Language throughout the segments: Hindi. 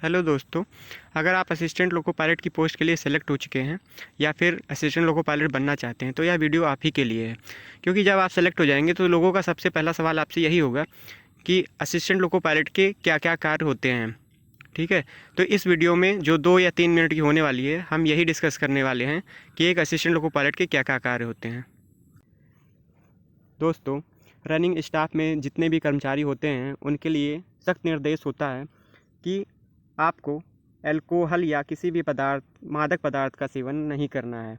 हेलो दोस्तों, अगर आप असिस्टेंट लोको पायलट की पोस्ट के लिए सेलेक्ट हो चुके हैं या फिर असिस्टेंट लोको पायलट बनना चाहते हैं तो यह वीडियो आप ही के लिए है। क्योंकि जब आप सेलेक्ट हो जाएंगे तो लोगों का सबसे पहला सवाल आपसे यही होगा कि असिस्टेंट लोको पायलट के क्या क्या कार्य होते हैं। ठीक है, तो इस वीडियो में जो 2 या 3 मिनट की होने वाली है, हम यही डिस्कस करने वाले हैं कि एक असिस्टेंट लोको पायलट के क्या क्या कार्य होते हैं। दोस्तों, रनिंग स्टाफ में जितने भी कर्मचारी होते हैं उनके लिए सख्त निर्देश होता है कि आपको अल्कोहल या किसी भी मादक पदार्थ का सेवन नहीं करना है।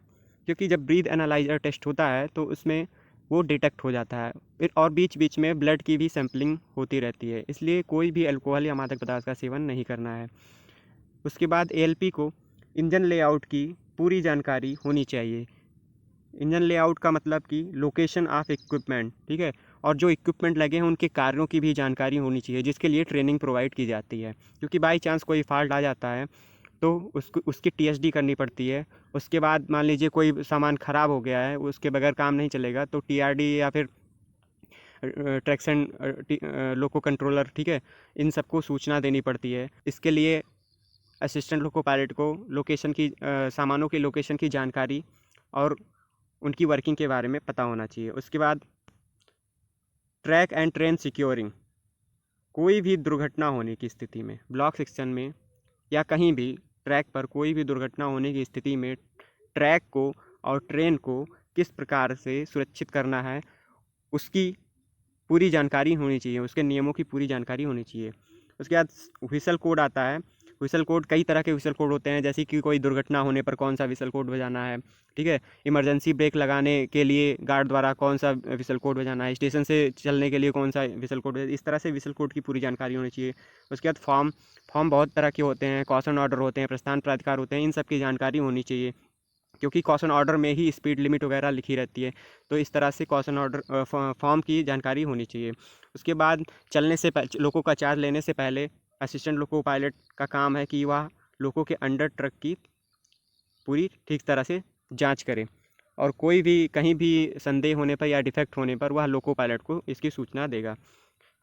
क्योंकि जब ब्रीथ एनालाइजर टेस्ट होता है तो उसमें वो डिटेक्ट हो जाता है। और बीच बीच में ब्लड की भी सैंपलिंग होती रहती है, इसलिए कोई भी अल्कोहल या मादक पदार्थ का सेवन नहीं करना है। उसके बाद एएलपी को इंजन लेआउट की पूरी जानकारी होनी चाहिए। इंजन लेआउट का मतलब कि लोकेशन ऑफ इक्विपमेंट, ठीक है, और जो इक्विपमेंट लगे हैं उनके कार्यों की भी जानकारी होनी चाहिए, जिसके लिए ट्रेनिंग प्रोवाइड की जाती है। क्योंकि बाई चांस कोई फॉल्ट आ जाता है तो उसकी टीएसडी करनी पड़ती है। उसके बाद मान लीजिए कोई सामान ख़राब हो गया है, उसके बगैर काम नहीं चलेगा, तो टीआरडी या फिर ट्रैक्शन लोको कंट्रोलर, ठीक है, इन सबको सूचना देनी पड़ती है। इसके लिए असिस्टेंट लोको पायलट को सामानों की लोकेशन की जानकारी और उनकी वर्किंग के बारे में पता होना चाहिए। उसके बाद ट्रैक एंड ट्रेन सिक्योरिंग, कोई भी दुर्घटना होने की स्थिति में ब्लॉक सेक्शन में या कहीं भी ट्रैक पर कोई भी दुर्घटना होने की स्थिति में ट्रैक को और ट्रेन को किस प्रकार से सुरक्षित करना है, उसकी पूरी जानकारी होनी चाहिए, उसके नियमों की पूरी जानकारी होनी चाहिए। उसके बाद व्हिसल कोड आता है। व्हिसल कोड, कई तरह के व्हिसल कोड होते हैं, जैसे कि कोई दुर्घटना होने पर कौन सा व्हिसल कोड बजाना है, ठीक है, इमरजेंसी ब्रेक लगाने के लिए गार्ड द्वारा कौन सा व्हिसल कोड बजाना है, स्टेशन से चलने के लिए कौन सा व्हिसल कोड, इस तरह से व्हिसल कोड की पूरी जानकारी होनी चाहिए। उसके बाद फॉर्म बहुत तरह के होते हैं, कॉशन ऑर्डर होते हैं, प्रस्थान प्राधिकार होते हैं, इन सब की जानकारी होनी चाहिए। क्योंकि कॉशन ऑर्डर में ही स्पीड लिमिट वगैरह लिखी रहती है, तो इस तरह से कॉशन ऑर्डर फॉर्म की जानकारी होनी चाहिए। उसके बाद चलने से लोगों का चार्ज लेने से पहले असिस्टेंट लोको पायलट का काम है कि वह लोगों के अंडर ट्रक की पूरी ठीक तरह से जांच करे, और कोई भी कहीं भी संदेह होने पर या डिफेक्ट होने पर वह लोको पायलट को इसकी सूचना देगा।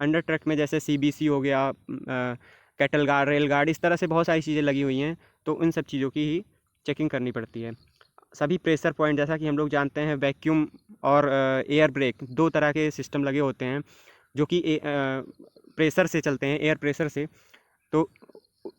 अंडर ट्रक में जैसे सीबीसी हो गया, कैटल गार्ड, रेल गार्ड, इस तरह से बहुत सारी चीज़ें लगी हुई हैं, तो उन सब चीज़ों की ही चेकिंग करनी पड़ती है। सभी प्रेशर पॉइंट, जैसा कि हम लोग जानते हैं, वैक्यूम और एयर ब्रेक, दो तरह के सिस्टम लगे होते हैं जो कि प्रेशर से चलते हैं, एयर प्रेशर से। तो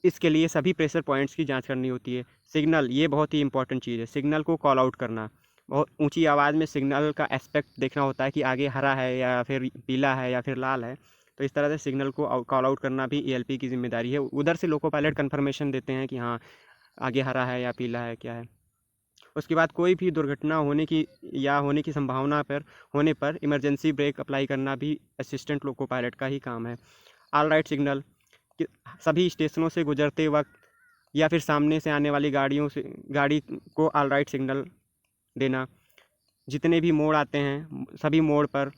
इसके लिए सभी प्रेशर पॉइंट्स की जांच करनी होती है। सिग्नल, ये बहुत ही इंपॉर्टेंट चीज़ है, सिग्नल को कॉल आउट करना। बहुत ऊंची आवाज़ में सिग्नल का एस्पेक्ट देखना होता है कि आगे हरा है या फिर पीला है या फिर लाल है, तो इस तरह से सिग्नल को कॉल आउट करना भी एएलपी की जिम्मेदारी है। उधर से लोको पायलट कन्फर्मेशन देते हैं कि हाँ, आगे हरा है या पीला है, क्या है। उसके बाद कोई भी दुर्घटना होने की संभावना पर होने पर इमरजेंसी ब्रेक अप्लाई करना भी असिस्टेंट लोको पायलट का ही काम है। ऑल राइट सिग्नल, कि सभी स्टेशनों से गुजरते वक्त या फिर सामने से आने वाली गाड़ी को ऑल राइट सिग्नल देना। जितने भी मोड़ आते हैं सभी मोड़ पर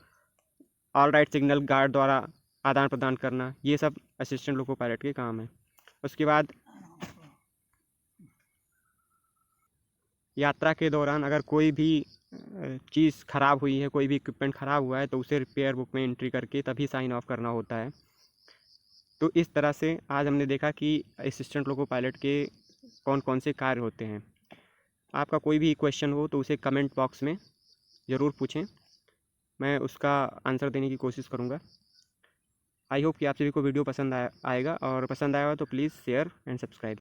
ऑल राइट सिग्नल गार्ड द्वारा आदान प्रदान करना, ये सब असिस्टेंट लोको पायलट के काम है। उसके बाद यात्रा के दौरान अगर कोई भी चीज़ ख़राब हुई है, कोई भी इक्विपमेंट ख़राब हुआ है, तो उसे रिपेयर बुक में एंट्री करके तभी साइन ऑफ करना होता है। तो इस तरह से आज हमने देखा कि असिस्टेंट लोको पायलट के कौन कौन से कार्य होते हैं। आपका कोई भी क्वेश्चन हो तो उसे कमेंट बॉक्स में ज़रूर पूछें, मैं उसका आंसर देने की कोशिश करूँगा। आई होप कि आप सभी को वीडियो पसंद आएगा, और पसंद आया हो तो प्लीज़ शेयर एंड सब्सक्राइब।